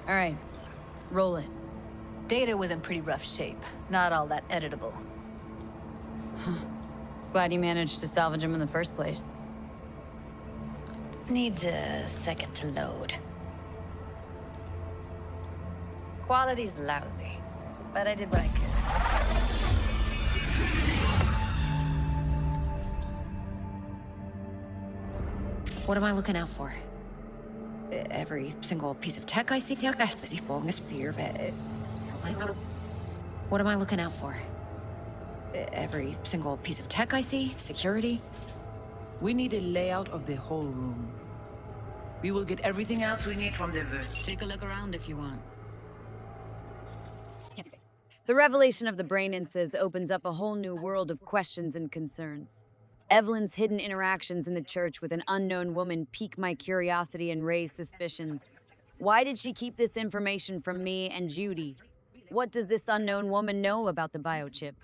All right, roll it. Data was in pretty rough shape. Not all that editable. Glad you managed to salvage him in the first place. Needs a second to load. Quality's lousy, but I did what I could. What am I looking out for? Every single piece of tech I see. What am I looking out for? Every single piece of tech I see? Security? We need a layout of the whole room. We will get everything else we need from the vert. Take a look around if you want. The revelation of the brain inces opens up a whole new world of questions and concerns. Evelyn's hidden interactions in the church with an unknown woman pique my curiosity and raise suspicions. Why did she keep this information from me and Judy? What does this unknown woman know about the biochip?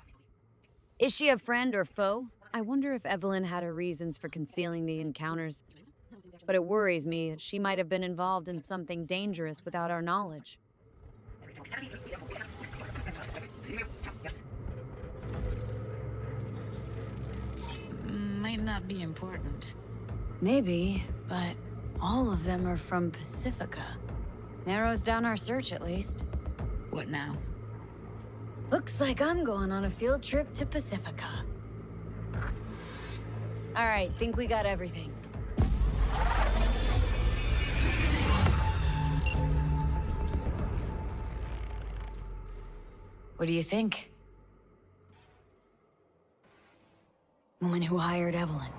Is she a friend or foe? I wonder if Evelyn had her reasons for concealing the encounters. But it worries me that she might have been involved in something dangerous without our knowledge. Might not be important. Maybe, but all of them are from Pacifica. Narrows down our search, at least. What now? Looks like I'm going on a field trip to Pacifica. All right, think we got everything. What do you think? Woman who hired Evelyn.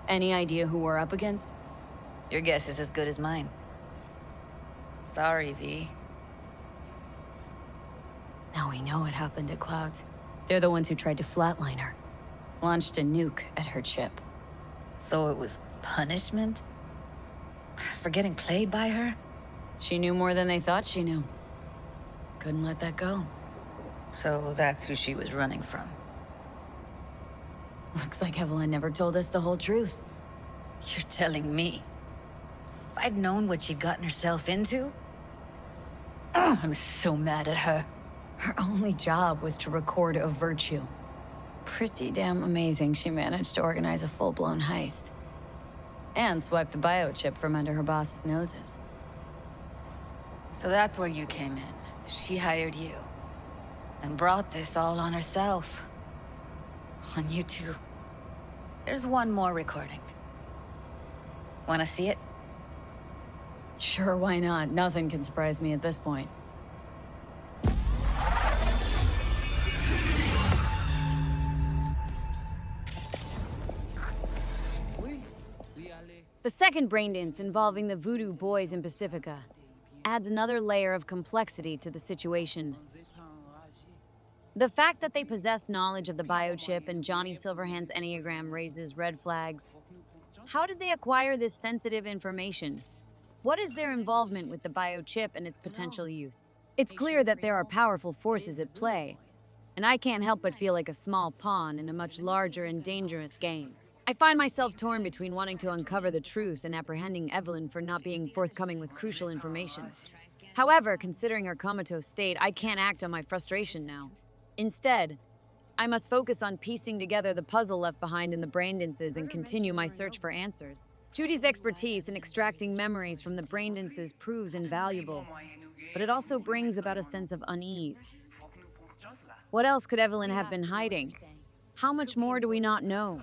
Any idea who we're up against? Your guess is as good as mine. Sorry, V. Now we know what happened at Clouds. They're the ones who tried to flatline her. Launched a nuke at her chip. So it was punishment? For getting played by her? She knew more than they thought she knew. Couldn't let that go. So that's who she was running from. Looks like Evelyn never told us the whole truth. You're telling me? If I'd known what she'd gotten herself into? Oh, I'm so mad at her. Her only job was to record a virtue. Pretty damn amazing she managed to organize a full-blown heist. And swipe the biochip from under her boss's noses. So that's where you came in. She hired you. And brought this all on herself. On you too. There's one more recording. Wanna see it? Sure, why not? Nothing can surprise me at this point. The second brain dance involving the voodoo boys in Pacifica adds another layer of complexity to the situation. The fact that they possess knowledge of the biochip and Johnny Silverhand's Enneagram raises red flags. How did they acquire this sensitive information? What is their involvement with the biochip and its potential use? It's clear that there are powerful forces at play, and I can't help but feel like a small pawn in a much larger and dangerous game. I find myself torn between wanting to uncover the truth and apprehending Evelyn for not being forthcoming with crucial information. However, considering her comatose state, I can't act on my frustration now. Instead, I must focus on piecing together the puzzle left behind in the brain dances and continue my search for answers. Judy's expertise in extracting memories from the brain dances proves invaluable, but it also brings about a sense of unease. What else could Evelyn have been hiding? How much more do we not know?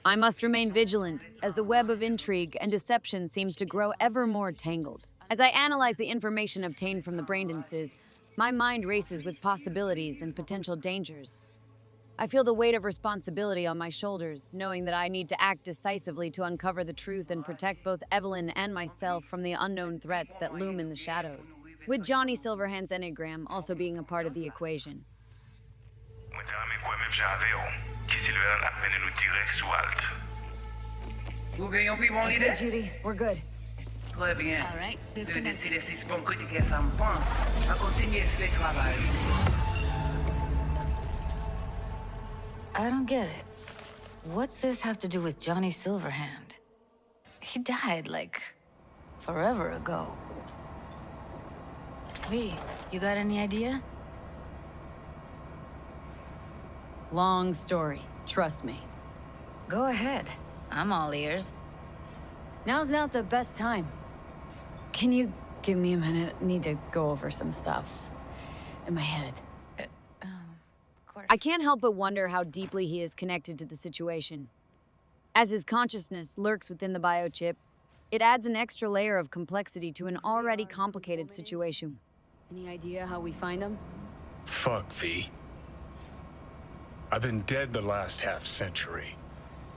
I must remain vigilant, as the web of intrigue and deception seems to grow ever more tangled. As I analyze the information obtained from the brain dances, my mind races with possibilities and potential dangers. I feel the weight of responsibility on my shoulders, knowing that I need to act decisively to uncover the truth and protect both Evelyn and myself from the unknown threats that loom in the shadows. With Johnny Silverhand's Enneagram also being a part of the equation. Okay, Judy, we're good. Très bien. All right, Je vais disconnect. décider si c'est bon critiquer ça me pense. À continuer ce travail. I don't get it. What's this have to do with Johnny Silverhand? He died, like, forever ago. V, you got any idea? Long story, trust me. Go ahead. I'm all ears. Now's not the best time. Can you give me a minute? Need to go over some stuff in my head. Of course. I can't help but wonder how deeply he is connected to the situation. As his consciousness lurks within the biochip, it adds an extra layer of complexity to an already complicated situation. Any idea how we find him? Fuck, V. I've been dead the last half-century.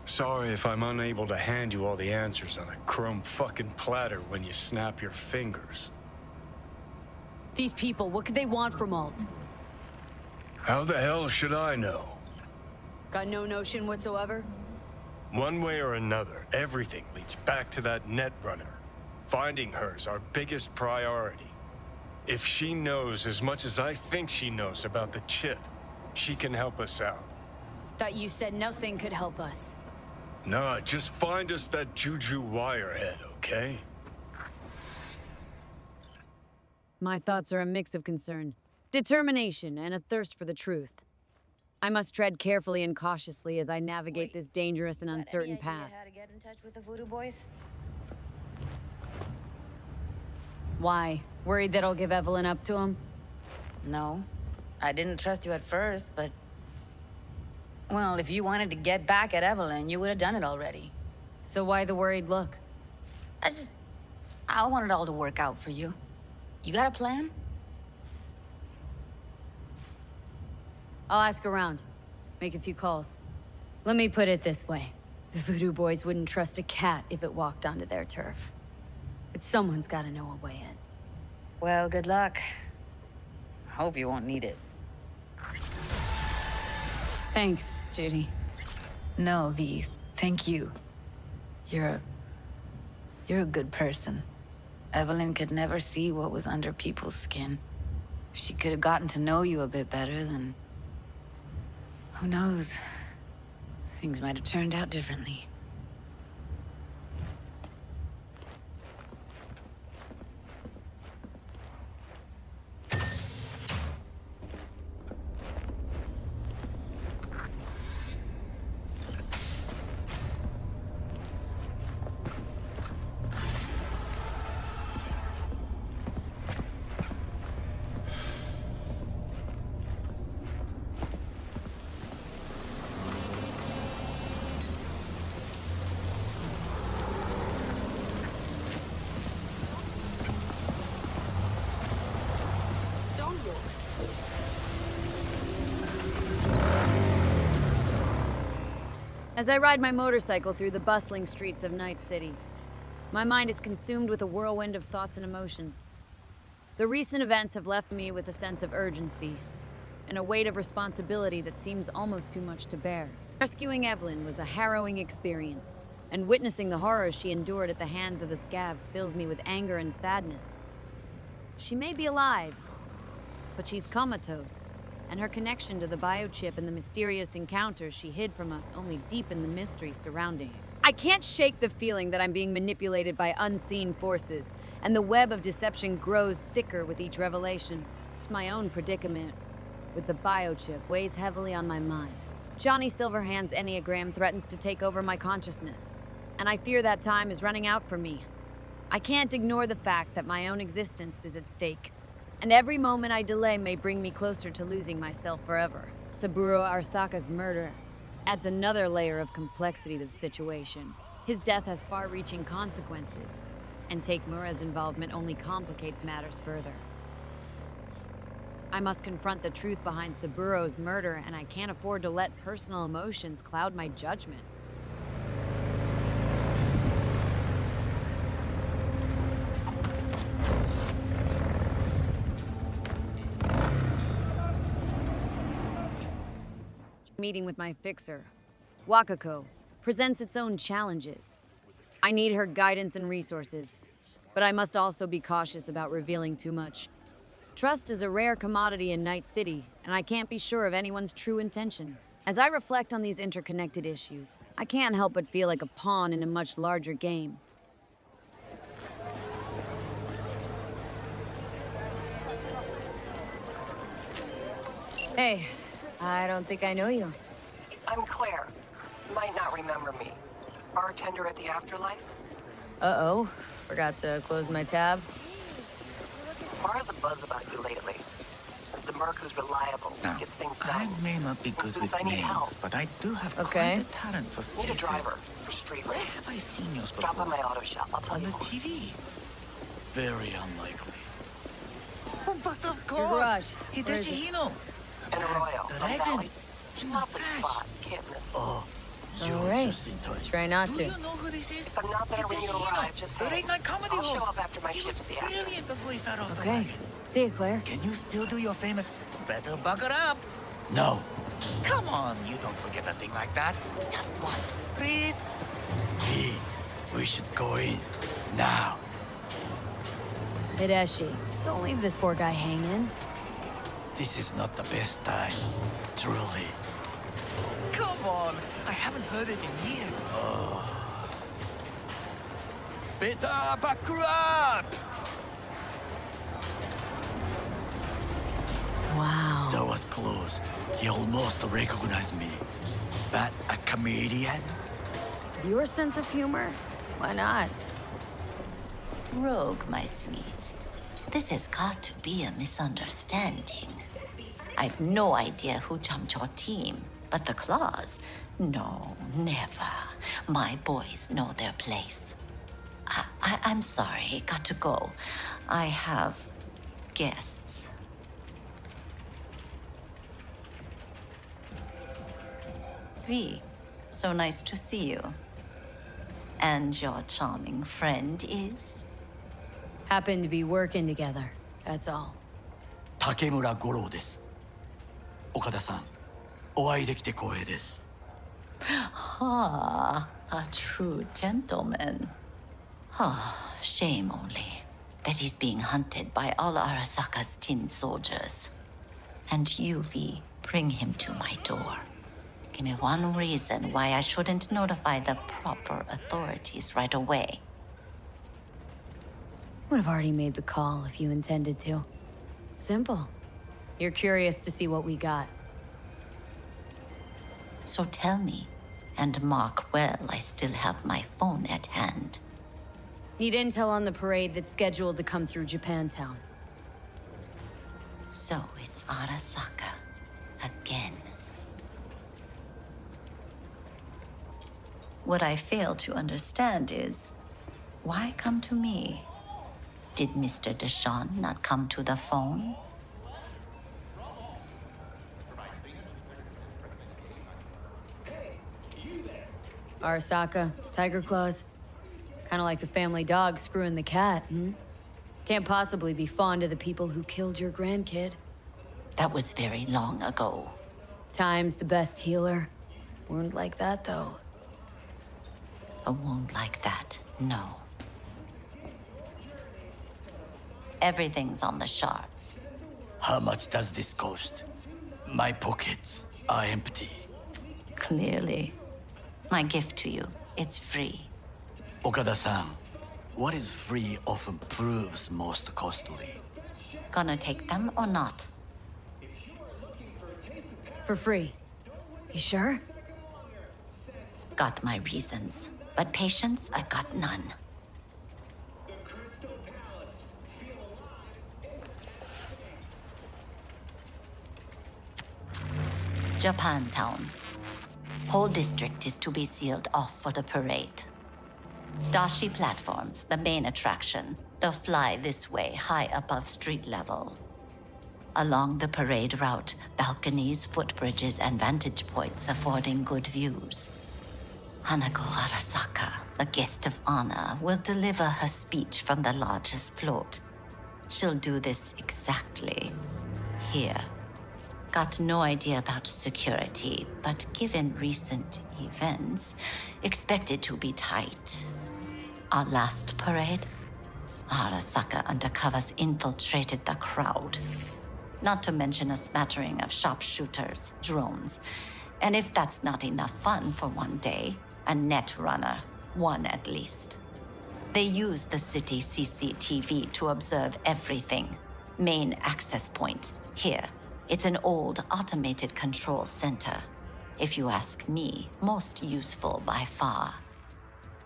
Sorry if I'm unable to hand you all the answers on a chrome fucking platter when you snap your fingers. These people, what could they want from Alt? How the hell should I know? Got no notion whatsoever? One way or another, everything leads back to that netrunner. Finding her's our biggest priority. If she knows as much as I think she knows about the chip, she can help us out. Thought you said nothing could help us. Nah, just find us that Juju wirehead, okay? My thoughts are a mix of concern, determination, and a thirst for the truth. I must tread carefully and cautiously as I navigate this dangerous and uncertain path. How to get in touch with the Voodoo Boys? Why? Worried that I'll give Evelyn up to him? No. I didn't trust you at first, but... Well, if you wanted to get back at Evelyn, you would have done it already. So why the worried look? I want it all to work out for you. You got a plan? I'll ask around. Make a few calls. Let me put it this way. The Voodoo Boys wouldn't trust a cat if it walked onto their turf. But someone's gotta know a way in. Well, good luck. Hope you won't need it. Thanks, Judy. No, V. Thank you. You're a good person. Evelyn could never see what was under people's skin. If she could have gotten to know you a bit better, then... Who knows? Things might have turned out differently. As I ride my motorcycle through the bustling streets of Night City, my mind is consumed with a whirlwind of thoughts and emotions. The recent events have left me with a sense of urgency and a weight of responsibility that seems almost too much to bear. Rescuing Evelyn was a harrowing experience, and witnessing the horrors she endured at the hands of the scavs fills me with anger and sadness. She may be alive, but she's comatose, and her connection to the biochip and the mysterious encounters she hid from us only deepen the mystery surrounding it. I can't shake the feeling that I'm being manipulated by unseen forces, and the web of deception grows thicker with each revelation. My own predicament with the biochip weighs heavily on my mind. Johnny Silverhand's Enneagram threatens to take over my consciousness, and I fear that time is running out for me. I can't ignore the fact that my own existence is at stake, and every moment I delay may bring me closer to losing myself forever. Saburo Arasaka's murder adds another layer of complexity to the situation. His death has far-reaching consequences, and Takemura's involvement only complicates matters further. I must confront the truth behind Saburo's murder, and I can't afford to let personal emotions cloud my judgment. Meeting with my fixer, Wakako, presents its own challenges. I need her guidance and resources, but I must also be cautious about revealing too much. Trust is a rare commodity in Night City, and I can't be sure of anyone's true intentions. As I reflect on these interconnected issues, I can't help but feel like a pawn in a much larger game. Hey, I don't think I know you. I'm Claire. You might not remember me. Bartender at the Afterlife? Uh-oh. Forgot to close my tab. Bar has a buzz about you lately. As the merc who's reliable, Now, gets things I done. may not be And good since with I need names, help, but I do have Okay. quite a talent for need a faces. driver for street Where races. have I seen yours before? Drop by my auto shop. I'll tell On you the more. TV. Very unlikely. Oh, but of course! garage. Where is Hideshi it? Hino! And Arroyo, The on legend! Valley. In the Lovely flesh! spot. Can't miss it. Oh, you're All right. just in time. Try not Do to. you know who this is? If I'm not there when you Hideshi Hino, arrive, just the hang. late night comedy I'll host. show up after my He shift was at the Afterlife. brilliant before he fell off the Okay. wagon. See you, Claire. Can you still do your famous better buckle up? No. Come on, you don't forget a thing like that. Just once, please. We should go in now. Hideshi, don't leave this poor guy hanging. This is not the best time, truly. Come on, I haven't heard it in years. Better buckle up! Wow. That was close. He almost recognized me. But a comedian? Your sense of humor? Why not? Rogue, my sweet. This has got to be a misunderstanding. I've no idea who jumped your team, but the claws? No, never. My boys know their place. I'm sorry, got to go. I have guests. V, so nice to see you. And your charming friend is? Happen to be working together, that's all. 竹村五郎です。岡田さん、お会いできて光栄です。Ah, a true gentleman. Ah, shame only that he's being hunted by all Arasaka's tin soldiers. And you, V, bring him to my door. Give me one reason why I shouldn't notify the proper authorities right away. Would have already made the call if you intended to. Simple. You're curious to see what we got. So tell me, and mark well I still have my phone at hand. Need intel on the parade that's scheduled to come through Japantown. So it's Arasaka again. What I fail to understand is, why come to me? Did Mr. Deshawn not come to the phone? Arasaka, Tiger Claws. Kinda like the family dog screwing the cat, hmm? Can't possibly be fond of the people who killed your grandkid. That was very long ago. Time's the best healer. Wound like that, though. A wound like that, no. Everything's on the shards. How much does this cost? My pockets are empty. Clearly. My gift to you, it's free. Okada-san, what is free often proves most costly. Gonna take them or not? For free. You sure? Got my reasons, but patience, I got none. Japantown. Whole district is to be sealed off for the parade. Dashi platforms, the main attraction. They'll fly this way, high above street level. Along the parade route, balconies, footbridges, and vantage points affording good views. Hanako Arasaka, the guest of honor, will deliver her speech from the largest float. She'll do this exactly here. Got no idea about security, but given recent events, expect it to be tight. Our last parade, Arasaka undercovers infiltrated the crowd. Not to mention a smattering of sharpshooters, drones, and if that's not enough fun for one day, a net runner, one at least. They use the city CCTV to observe everything. Main access point, here. It's an old automated control center. If you ask me, most useful by far.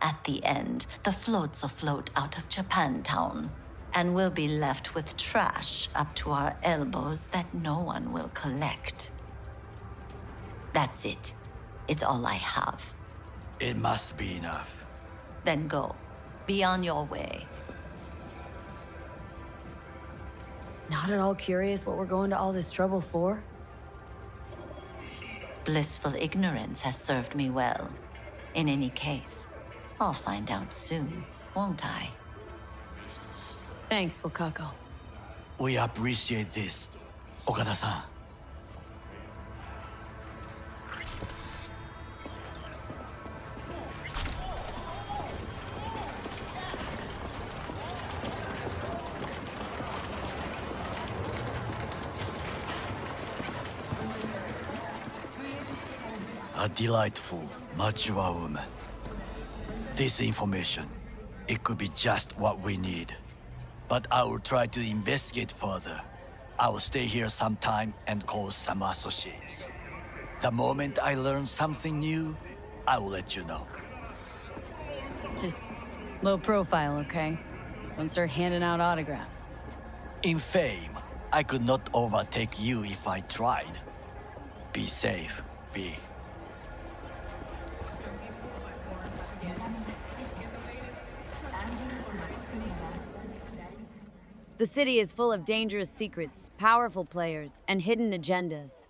At the end, the floats will float out of Japantown, and we'll be left with trash up to our elbows that no one will collect. That's it. It's all I have. It must be enough. Then go. Be on your way. Not at all curious what we're going to all this trouble for? Blissful ignorance has served me well. In any case, I'll find out soon, won't I? Thanks, Wakako. We appreciate this, Okada-san. A delightful, mature woman. This information, it could be just what we need. But I will try to investigate further. I will stay here some time and call some associates. The moment I learn something new, I will let you know. Just low profile, okay? Don't start handing out autographs. In fame, I could not overtake you if I tried. Be safe, B. The city is full of dangerous secrets, powerful players, and hidden agendas.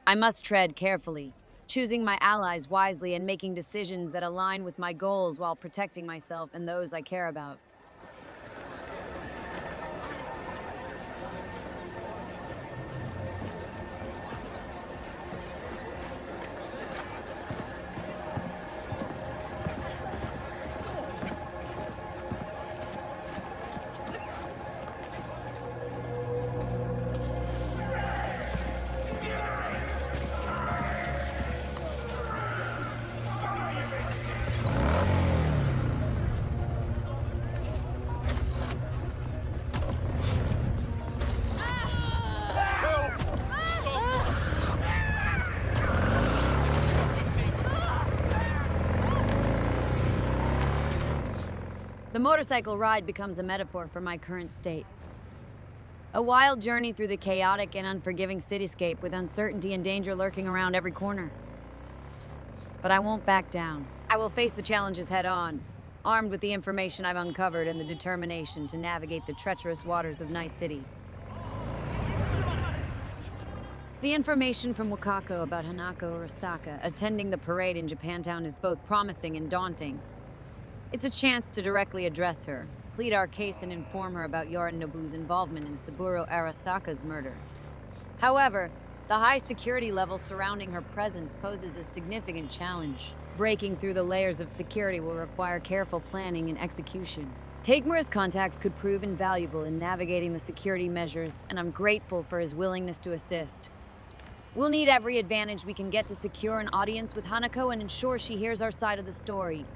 I must tread carefully, choosing my allies wisely and making decisions that align with my goals while protecting myself and those I care about. The motorcycle ride becomes a metaphor for my current state. A wild journey through the chaotic and unforgiving cityscape with uncertainty and danger lurking around every corner. But I won't back down. I will face the challenges head on, armed with the information I've uncovered and the determination to navigate the treacherous waters of Night City. The information from Wakako about Hanako Arasaka attending the parade in Japantown is both promising and daunting. It's a chance to directly address her, plead our case, and inform her about Yorinobu's involvement in Saburo Arasaka's murder. However, the high security level surrounding her presence poses a significant challenge. Breaking through the layers of security will require careful planning and execution. Takemura's contacts could prove invaluable in navigating the security measures, and I'm grateful for his willingness to assist. We'll need every advantage we can get to secure an audience with Hanako and ensure she hears our side of the story.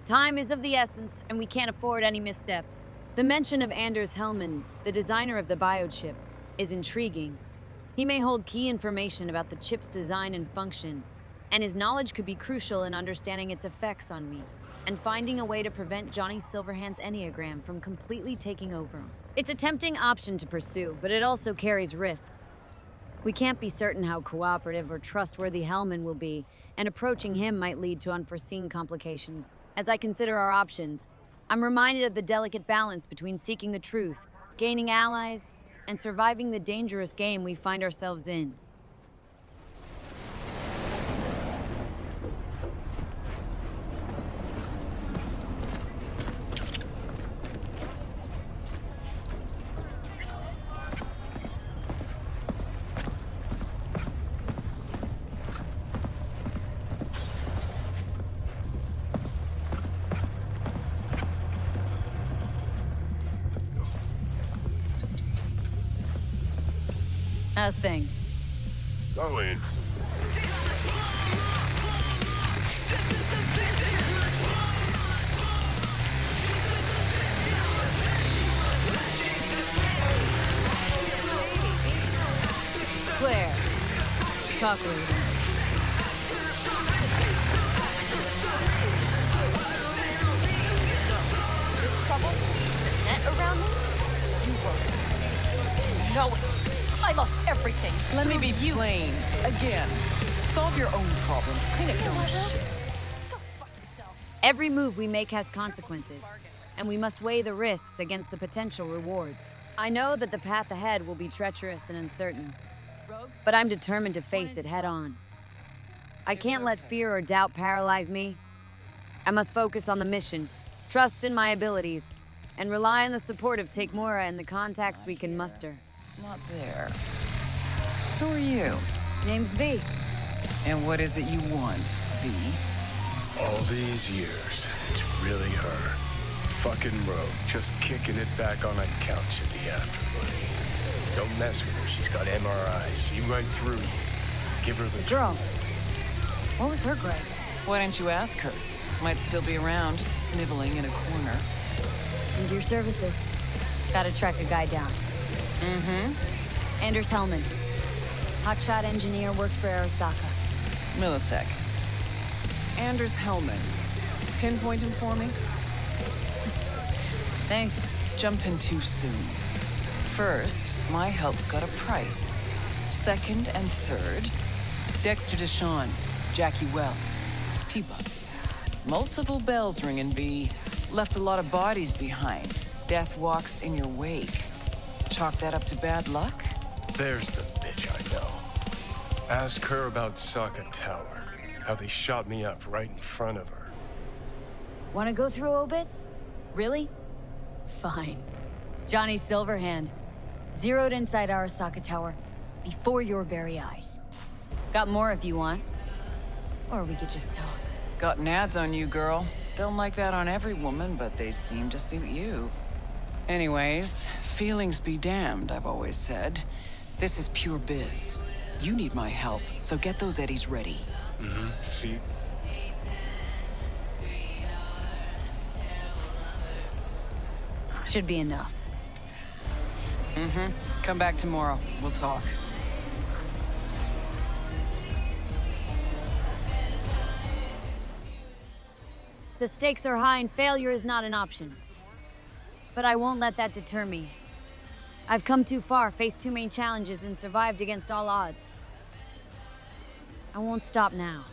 Time is of the essence, and we can't afford any missteps. The mention of Anders Hellman, the designer of the biochip, is intriguing. He may hold key information about the chip's design and function, and his knowledge could be crucial in understanding its effects on me, and finding a way to prevent Johnny Silverhand's Enneagram from completely taking over. It's a tempting option to pursue, but it also carries risks. We can't be certain how cooperative or trustworthy Hellman will be, and approaching him might lead to unforeseen complications. As I consider our options, I'm reminded of the delicate balance between seeking the truth, gaining allies, and surviving the dangerous game we find ourselves in. How's things? Going. Talk later. This trouble? The net around me? You won't. You know it. I lost everything. Let me be through you. plain. Again. Solve your own problems. Clean up your own shit. Go fuck yourself. Every move we make has consequences, and we must weigh the risks against the potential rewards. I know that the path ahead will be treacherous and uncertain, but I'm determined to face it head on. I can't let fear or doubt paralyze me. I must focus on the mission, trust in my abilities, and rely on the support of Takemura and the contacts we can muster. Not there. Who are you? Name's V. And what is it you want, V? All these years, it's really her. Fucking Rogue, just kicking it back on a couch at the afterwork. Don't mess with her, she's got MRIs. See right through you. Give her the Girl. truth. What was her gripe? Why didn't you ask her? Might still be around, sniveling in a corner. Need your services. Gotta track a guy down. Mm-hmm. Anders Hellman. Hotshot engineer, worked for Arasaka. Millisec. Anders Hellman. Pinpoint him for me? Thanks. Jumping too soon. First, my help's got a price. Second and third, Dexter Deshawn, Jackie Wells, T-Bug. Multiple bells ringing, V. Left a lot of bodies behind. Death walks in your wake. Chalk that up to bad luck? There's the bitch I know. Ask her about Sokka Tower. How they shot me up right in front of her. Wanna go through obits? Really? Fine. Johnny Silverhand. Zeroed inside Arasaka Tower. Before your very eyes. Got more if you want. Or we could just talk. Got nads on you, girl. Don't like that on every woman, but they seem to suit you. Anyways, feelings be damned, I've always said. This is pure biz. You need my help, so get those eddies ready. Mm-hmm. See? Should be enough. Mm-hmm. Come back tomorrow. We'll talk. The stakes are high and failure is not an option. But I won't let that deter me. I've come too far, faced too many challenges, and survived against all odds. I won't stop now.